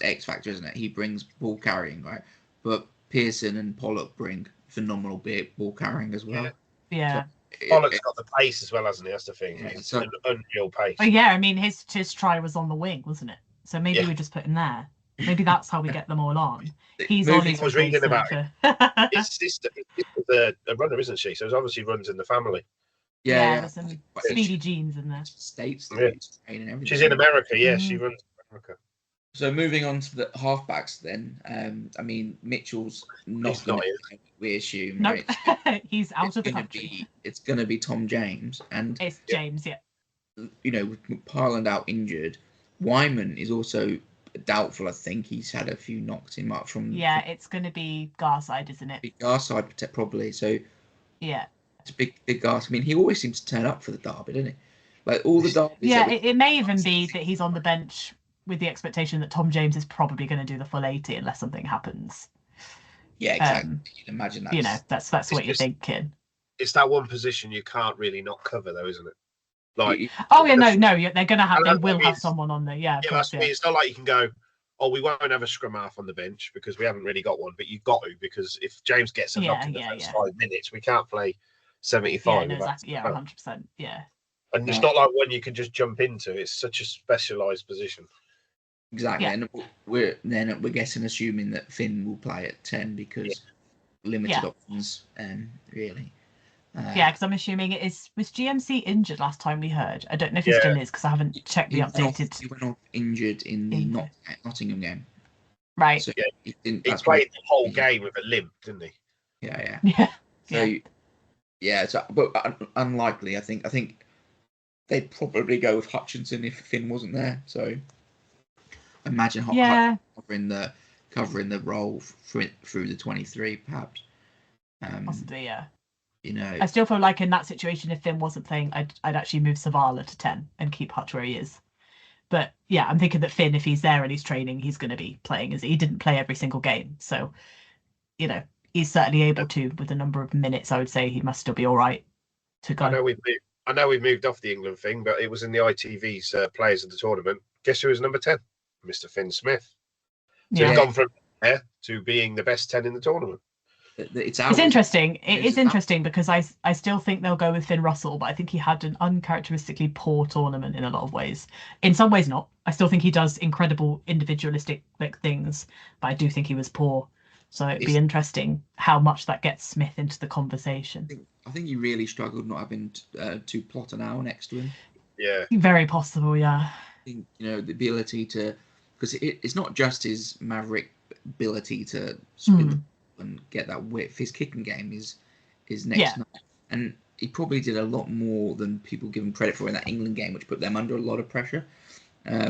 X factor, isn't it? He brings ball carrying, right? But Pearson and Pollock bring phenomenal ball carrying as well. Yeah. So Pollock's got the pace as well, hasn't he? That's the thing. It's an unreal pace. But I mean, his try was on the wing, wasn't it? So maybe we just put him there. Maybe that's how we get them all on. He's on his reading about it. His sister is a runner, isn't she? So it obviously runs in the family. Yeah. There's some speedy genes in there. States, and everything. She's in America. Yeah, she runs in America. So moving on to the halfbacks, then. I mean, Mitchell's not going to. We assume. No, right? He's out of the country. It's going to be Tom James, and it's James. Yeah. With McParland out injured, Wyman is also doubtful. I think he's had a few knocks him up from. Yeah, it's going to be Garside, isn't it? Garside probably. So. Yeah. It's a big Garth. I mean, he always seems to turn up for the derby, doesn't he? Like all the derbies. Yeah, it may even be that he's on the bench with the expectation that Tom James is probably going to do the full 80 unless something happens. Yeah, exactly. You can imagine that. That's what you're thinking. It's that one position you can't really not cover, though, isn't it? Like, they're going to have. They will have someone on there. Yeah, that's me. It's not like you can go. oh, we won't have a scrum half on the bench because we haven't really got one, but you've got to, because if James gets a knock in the first 5 minutes, we can't play 75. Yeah, no, exactly. Yeah, 100%. Yeah. And it's not like one you can just jump into. It's such a specialised position. Exactly. And we're guessing, assuming that Finn will play at 10 because limited options, really. Because I'm assuming was GMC injured last time we heard? I don't know if he still is because I haven't checked the updated. He went off injured in the Nottingham game. Right. So he played the whole game with a limp, didn't he? Yeah. Yeah. So but unlikely. I think they'd probably go with Hutchinson if Finn wasn't there. So imagine covering the role through the 23, perhaps. Possibly, yeah. You know, I still feel like in that situation, if Finn wasn't playing, I'd actually move Savala to 10 and keep Hutch where he is. But yeah, I'm thinking that Finn, if he's there and he's training, he's going to be playing. As he didn't play every single game, so he's certainly able to with a number of minutes. I would say he must still be all right to go. I know we've moved off the England thing, but it was in the ITV's players of the tournament. Guess who was number 10? Mr. Finn Smith. So he's gone from there to being the best 10 in the tournament. It's interesting. It is interesting because I still think they'll go with Finn Russell, but I think he had an uncharacteristically poor tournament in a lot of ways. In some ways, not. I still think he does incredible individualistic things, but I do think he was poor. So it'd be interesting how much that gets Smith into the conversation. I think he really struggled not having to plot an hour next to him. Yeah. Very possible, yeah. I think, the ability to... Because it's not just his maverick ability to spin and get that width. His kicking game is next notch. And he probably did a lot more than people give him credit for in that England game, which put them under a lot of pressure. But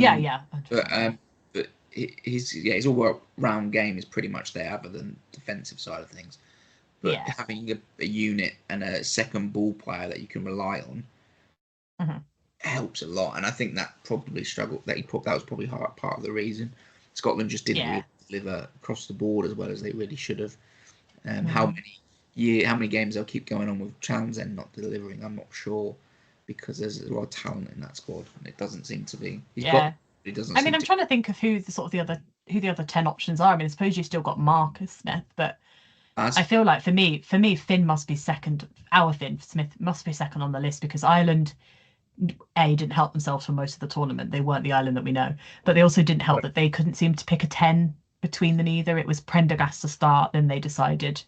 his all-round game is pretty much there, other than defensive side of things. But having a unit and a second ball player that you can rely on helps a lot. And I think that probably that was probably part of the reason Scotland just didn't really deliver across the board as well as they really should have. How many games they'll keep going on with Townsend not delivering, I'm not sure, because there's a lot of talent in that squad, and it doesn't seem to be. I'm trying to think of who the other 10 options are. I mean, I suppose you've still got Marcus Smith, but I feel like for me, Finn must be second. Our Finn Smith must be second on the list because Ireland, didn't help themselves for most of the tournament. They weren't the Ireland that we know, but they also didn't help that they couldn't seem to pick a 10 between them either. It was Prendergast to start, then they decided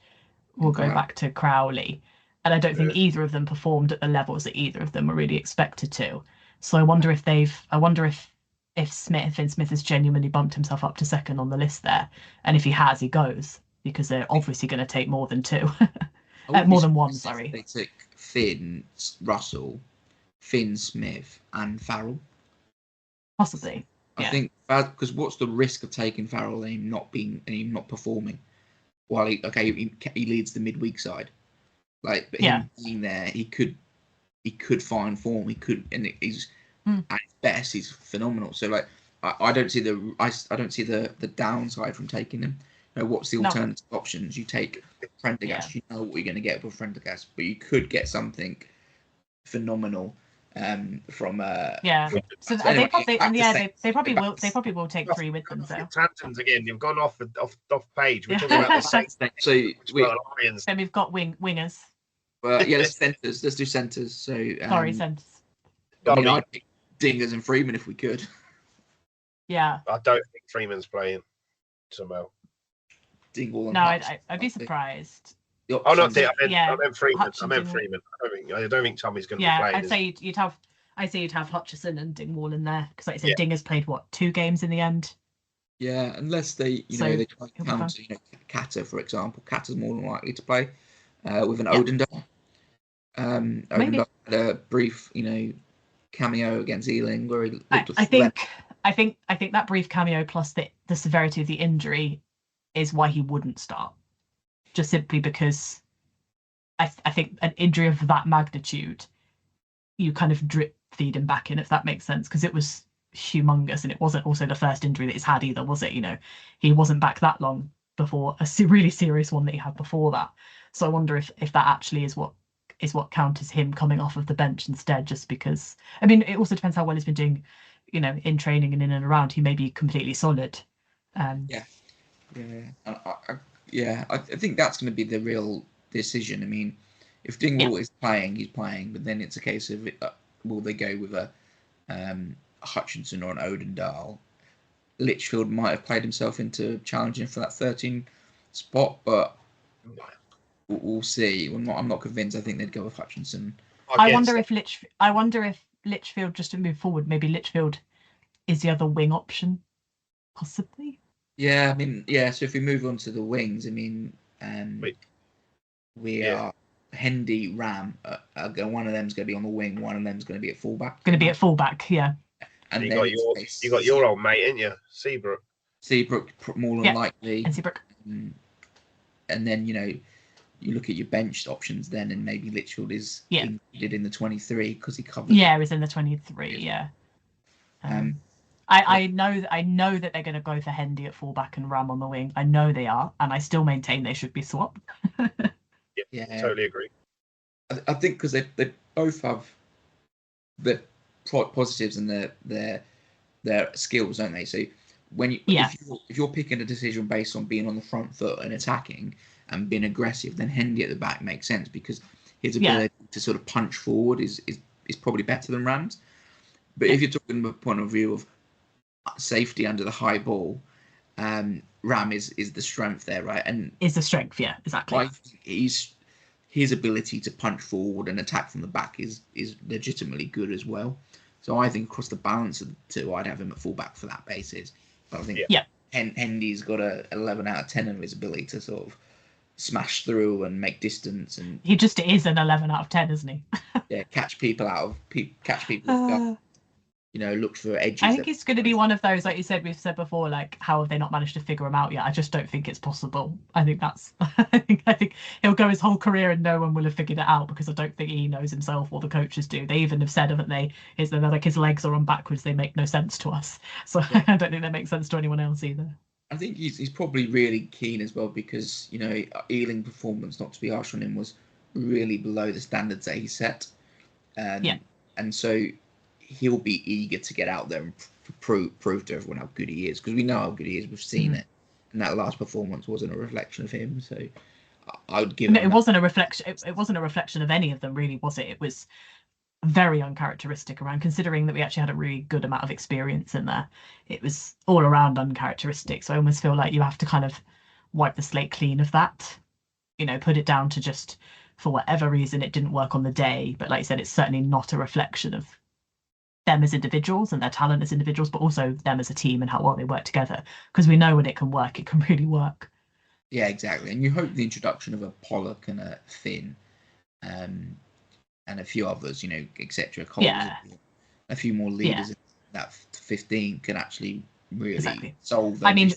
we'll go back to Crowley, and I don't think either of them performed at the levels that either of them were really expected to. So I wonder if Finn Smith has genuinely bumped himself up to second on the list there, and if he has, he goes, because they're obviously going to take more than two, more than one. Sorry, they took Finn Russell, Finn Smith, and Farrell. Possibly. I think because what's the risk of taking Farrell and him not performing? While he leads the midweek side, but him being there, he could find form. He could, and he's at his best, he's phenomenal. So I don't see the downside from taking him. What's the alternative options? You take Prendergast. You know what you're going to get with Prendergast, but you could get something phenomenal. From so they probably will take 3 with them. So tangents again, you've gone off page. We're talking about the same thing. Then we've got wingers. Let's centres. Let's do centres. So centres. I'd pick Dingers and Freeman if we could. Yeah. I don't think Freeman's playing somehow. Dingle. No, I'd be surprised. I meant Freeman. I don't think Tommy's going to be playing. I'd say you'd have Hutchison and Dingwall in there because, like you said, Dinger's played 2 games in the end. Yeah, unless they try to counter, Kata, for example. Kata's more than likely to play with an Odendar. Odendar had a brief, cameo against Ealing where he looked I think that brief cameo plus the severity of the injury is why he wouldn't start. Just simply because I think an injury of that magnitude, you kind of drip feed him back in, if that makes sense, because it was humongous, and it wasn't also the first injury that he's had either, was it? He wasn't back that long before a really serious one that he had before that. So I wonder if that actually is what counters him coming off of the bench instead, just because. I mean, it also depends how well he's been doing, in training and in and around. He may be completely solid, Yeah. I think that's going to be the real decision. I mean, if Dingwall is playing, he's playing, but then it's a case of will they go with a Hutchinson or an Odendahl? Litchfield might have played himself into challenging for that 13 spot, but we'll see. I'm not convinced. I think they'd go with Hutchinson. I wonder if Litchfield, just to move forward, maybe Litchfield is the other wing option, possibly. Yeah, I mean, So if we move on to the wings, I mean, we are Hendy, Ram. One of them's going to be on the wing. One of them's going to be at fullback. Going to be at fullback, yeah. And you got your old mate, ain't you, Seabrook? Seabrook more than likely. And Seabrook. And then you look at your benched options then, and maybe Litchfield is included in the 23 because he covered. Yeah, he's in the 23. Yeah. I know that they're going to go for Hendy at fullback and Ram on the wing. I know they are, and I still maintain they should be swapped. Yeah, totally agree. I think because they both have the positives and their skills, don't they? So when if you're picking a decision based on being on the front foot and attacking and being aggressive, then Hendy at the back makes sense because his ability to sort of punch forward is probably better than Ram's. But if you're talking from a point of view of safety under the high ball, Ram is the strength there, right? And is the strength, yeah, exactly. I think his ability to punch forward and attack from the back is legitimately good as well. So I think across the balance of the two, I'd have him at fullback for that basis. But I think Hendy's got a 11 out of 10 in his ability to sort of smash through and make distance, and he just is an 11 out of 10, isn't he? catch people look for edges. I think it's going to be one of those, like you said, we've said before, like how have they not managed to figure him out yet? I just don't think it's possible. I think I think he'll go his whole career and no one will have figured it out because I don't think he knows himself or the coaches do. They even have said, haven't they, is that like his legs are on backwards, they make no sense to us. So I don't think that makes sense to anyone else either. I think he's probably really keen as well because Ealing performance, not to be harsh on him, was really below the standards that he set. And so he'll be eager to get out there and prove to everyone how good he is, because we know how good he is. We've seen it, and that last performance wasn't a reflection of him. So I would give. It wasn't a reflection. It wasn't a reflection of any of them, really, was it? It was very uncharacteristic around, considering that we actually had a really good amount of experience in there. It was all around uncharacteristic. So I almost feel like you have to kind of wipe the slate clean of that. Put it down to just for whatever reason it didn't work on the day. But like I said, it's certainly not a reflection of them as individuals and their talent as individuals, but also them as a team and how well they work together, because we know when it can work, it can really work. Yeah, exactly. And you hope the introduction of a Pollock and a Finn and a few others, etc. A few more leaders in that 15 can actually really solve that. I mean,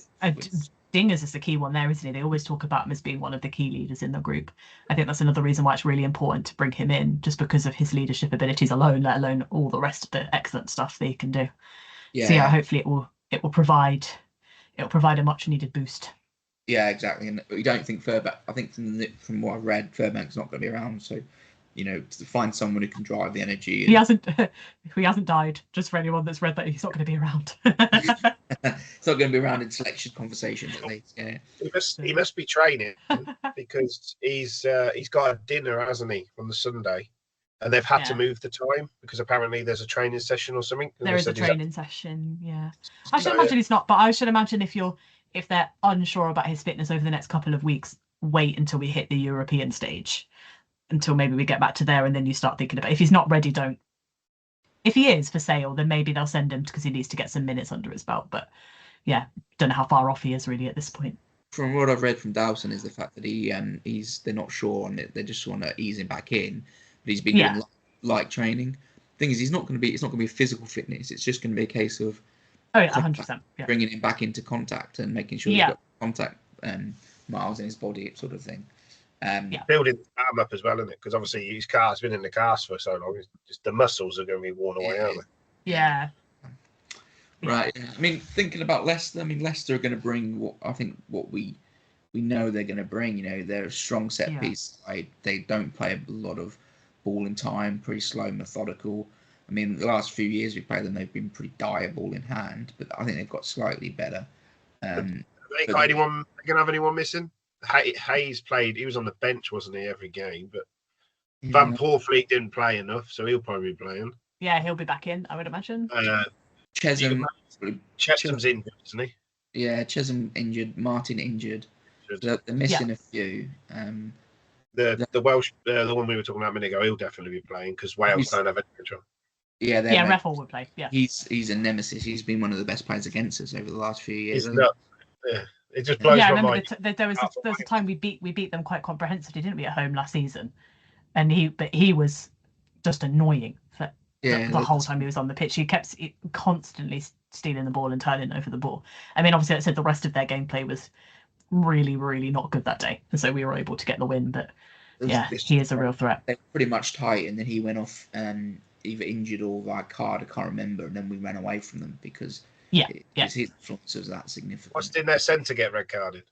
Dingers is the key one there, isn't he? They always talk about him as being one of the key leaders in the group. I think that's another reason why it's really important to bring him in, just because of his leadership abilities alone, let alone all the rest of the excellent stuff that he can do. So hopefully it will provide a much needed boost. Yeah, exactly. And we don't think Furbank. I think from what I've read, Furbank's not going to be around. So to find someone who can drive the energy. He hasn't died. Just for anyone that's read that, he's not going to be around. It's not going to be around in selection conversations at least. Yeah. He must be training because he's got a dinner, hasn't he, on the Sunday, and they've had to move the time because apparently there's a training session or something. There is a training session. Yeah, I should imagine he's not, but I should imagine if they're unsure about his fitness over the next couple of weeks, wait until we hit the European stage. Until maybe we get back to there, and then you start thinking about if he's not ready, don't. If he is for sale, then maybe they'll send him because he needs to get some minutes under his belt. But don't know how far off he is really at this point. From what I've read from Dawson is the fact that they're not sure on it. They just want to ease him back in, but he's been doing light training. Thing is, it's not going to be a physical fitness. It's just going to be a case of 100%, bringing him back into contact and making sure he's got contact miles in his body, sort of thing. Building the arm up as well, isn't it? Because obviously his car's been in the cast for so long. It's just the muscles are going to be worn away, aren't they? Yeah. Right. I mean, thinking about Leicester, Leicester are going to bring what we know they're going to bring. They're a strong set piece. They don't play a lot of ball in time, pretty slow, methodical. The last few years we played them, they've been pretty dire ball in hand, but I think they've got slightly better. They got anyone? They gonna have anyone missing? Hayes played. He was on the bench, wasn't he, every game? But Van Poorfleet didn't play enough, so he'll probably be playing. Yeah, he'll be back in, I would imagine. Chesham's injured, isn't he? Yeah, Chesham injured, Martin injured. So they're missing a few. The Welsh, the one we were talking about a minute ago, he'll definitely be playing because Wales don't have any control. Yeah, Reffel would play. Yeah, he's a nemesis. He's been one of the best players against us over the last few years. It just blows my mind. There was a time we beat them quite comprehensively, didn't we, at home last season? And he was just annoying for the whole time he was on the pitch. He kept constantly stealing the ball and turning over the ball. I mean, obviously, I said the rest of their gameplay was really, really not good that day, and so we were able to get the win. But he is a real threat. They're pretty much tight, and then he went off either injured or like card. I can't remember, and then we ran away from them because his influence was that significant. What's in their centre get red carded?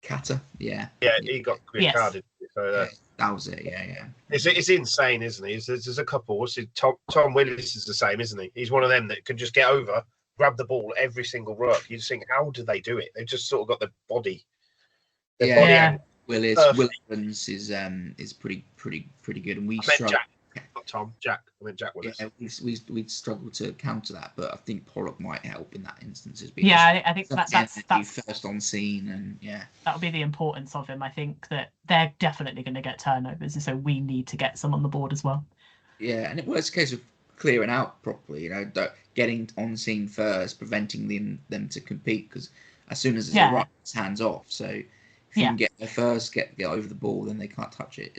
Kata, yeah, he got red carded. So that was it. Yeah. It's insane, isn't he? There's a couple. Tom Willis is the same, isn't he? He's one of them that can just get over, grab the ball every single ruck. You just think, how do they do it? They've just sort of got the body. Willis Evans is pretty good, and we struggle. Jack Willis. Yeah, we struggle to counter that, but I think Pollock might help in that instance. I think that's first on scene, and that would be the importance of him. I think that they're definitely going to get turnovers, and so we need to get some on the board as well. Yeah, and it's a case of clearing out properly. Getting on scene first, preventing them to compete, because as soon as it's right, it's hands off. So if you can get there first, get over the ball, then they can't touch it.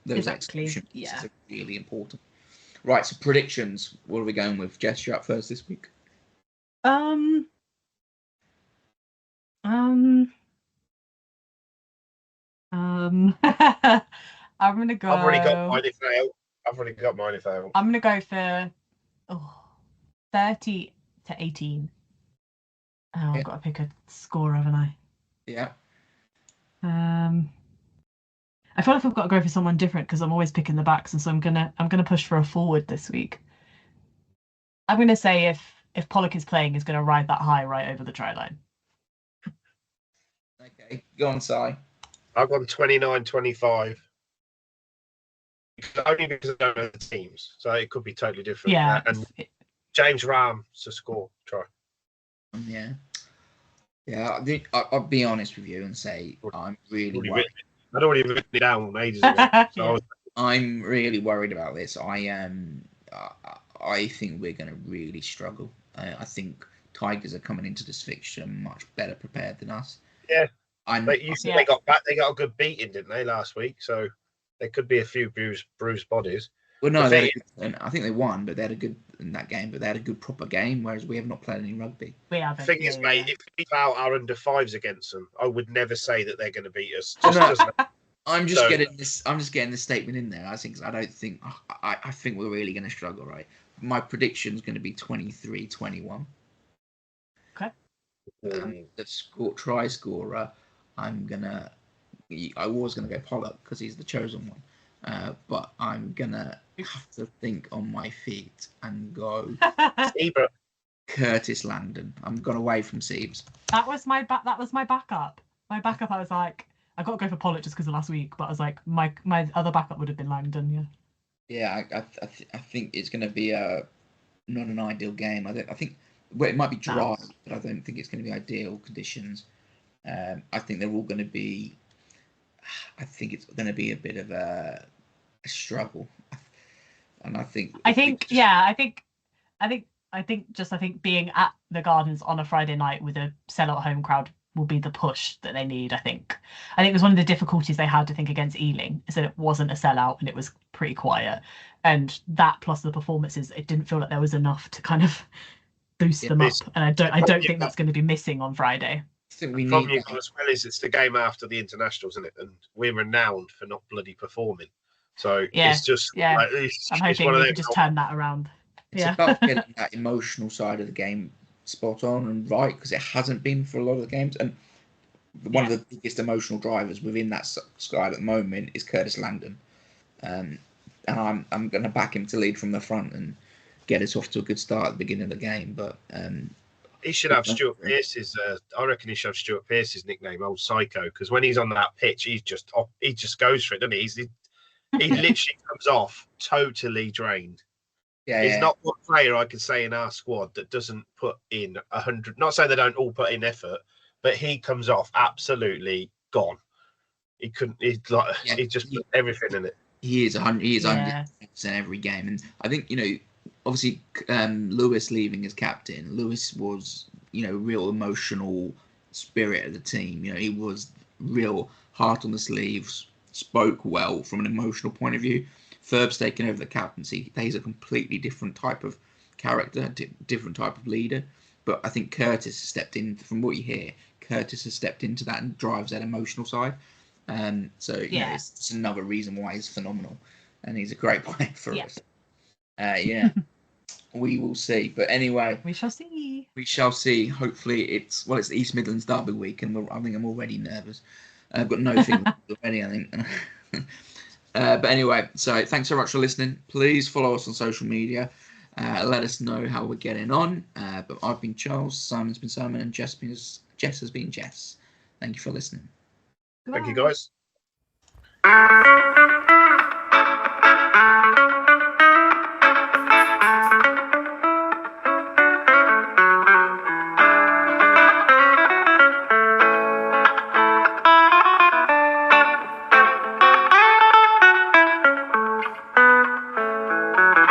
Those execution pieces are really important. Right, so predictions. What are we going with? Jess, you're up first this week. I'm gonna go. I've already got mine if I fail. I'm gonna go for 30-18. Oh, I've got to pick a score, haven't I? Yeah. I feel like I've got to go for someone different because I'm always picking the backs, and so I'm gonna push for a forward this week. I'm gonna say if Pollock is playing, he's gonna ride that high right over the try line. Okay, go on, Si. I've gone 29-25. Only because I don't know the teams, so it could be totally different. Yeah, and James Ram to score try. Yeah. I'll be honest with you and say I'm really worried. I'd already written it down ages ago. So I'm really worried about this. I think we're going to really struggle. I think Tigers are coming into this fixture much better prepared than us. Yeah. They got back. They got a good beating, didn't they, last week? So there could be a few bruised bodies. Well, no, I think they won, but they had a good in that game. But they had a good proper game, whereas we have not played any rugby. We haven't. The thing is, mate, if we foul our under fives against them, I would never say that they're going to beat us. I'm just getting this statement in there. I think we're really going to struggle. Right, my prediction is going to be 23-21. Okay. The try scorer, I was gonna go Pollock because he's the chosen one. But I'm gonna have to think on my feet and go Curtis Landon. I'm gone away from Siebes. That was my backup. My backup, I was like, I got to go for Pollock just because of last week, but I was like, my other backup would have been Langdon. Yeah, I think it's going to be not an ideal game. I think it might be dry, but I don't think it's going to be ideal conditions. I think they're all going to be. I think it's going to be a bit of a struggle, and I think being at the Gardens on a Friday night with a sellout home crowd will be the push that they need. I think it was one of the difficulties they had, I think, against Ealing, is that it wasn't a sellout and it was pretty quiet, and that plus the performances, it didn't feel like there was enough to kind of boost them up, and I don't think that's going to be missing on Friday. I think we need need that. As well as it's the game after the internationals, isn't it? And we're renowned for not bloody performing. So it's just like, I'm hoping we can just turn that around. It's about getting that emotional side of the game spot on and right, because it hasn't been for a lot of the games. And one of the biggest emotional drivers within that side at the moment is Curtis Langdon. And I'm going to back him to lead from the front and get us off to a good start at the beginning of the game. But He should have Stuart Pearce's. I reckon he should have Stuart Pearce's nickname, Old Psycho, because when he's on that pitch, he just goes for it, doesn't he? He literally comes off totally drained. Yeah, He's not one player I could say in our squad that doesn't put in 100. Not saying they don't all put in effort, but he comes off absolutely gone. He couldn't. He just put everything in it. He is 100. He is 100% every game, and I think obviously Lewis leaving as captain. Lewis was real emotional spirit of the team. He was real heart on the sleeves, spoke well from an emotional point of view. Ferb's taken over the captaincy. He's a completely different type of character, different type of leader. But I think Curtis has stepped in. From what you hear, Curtis has stepped into that and drives that emotional side. So it's another reason why he's phenomenal, and he's a great player for us. We will see. But anyway, we shall see. We shall see. Hopefully, it's the East Midlands Derby week, and I think I'm already nervous. I've got no feelings already, I think. But anyway, so thanks so much for listening. Please follow us on social media. Let us know how we're getting on. But I've been Charles, Simon's been Simon, and Jess has been Jess. Thank you for listening. Thank you, guys.